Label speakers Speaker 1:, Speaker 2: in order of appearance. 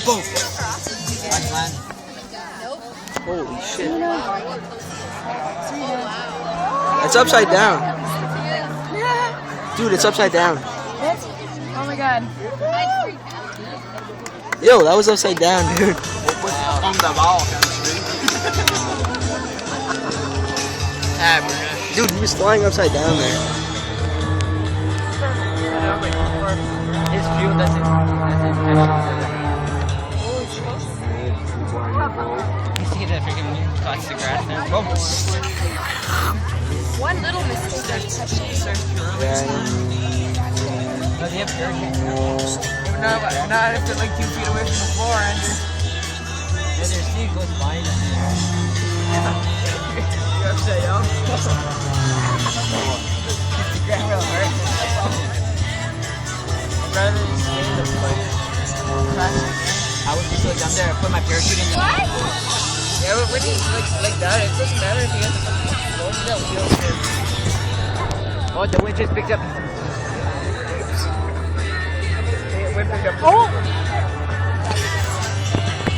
Speaker 1: Boom. Nice land.
Speaker 2: Holy shit. It's upside down. Dude, it's upside down.
Speaker 3: Oh my god.
Speaker 2: Yo, that was upside down, dude.
Speaker 1: On the ball.
Speaker 2: Dude, he was flying upside down there.
Speaker 1: His view doesn't. You see the freaking toxic grass there? Boom.
Speaker 3: One little mistake.
Speaker 2: Yeah,
Speaker 1: No, they have parakeets.
Speaker 3: Not if they're like 2 feet away from the floor, Andrew.
Speaker 1: Yeah, their sea goes by.
Speaker 3: You're upside down.
Speaker 1: Instagram will hurt. Rather than stay in the place. I would be so dumb there. I put my parachute in the.
Speaker 3: What? Yeah, but when you like that, it doesn't matter if you have to go to that wheel.
Speaker 1: Oh, the wind just picked up.
Speaker 3: Oh!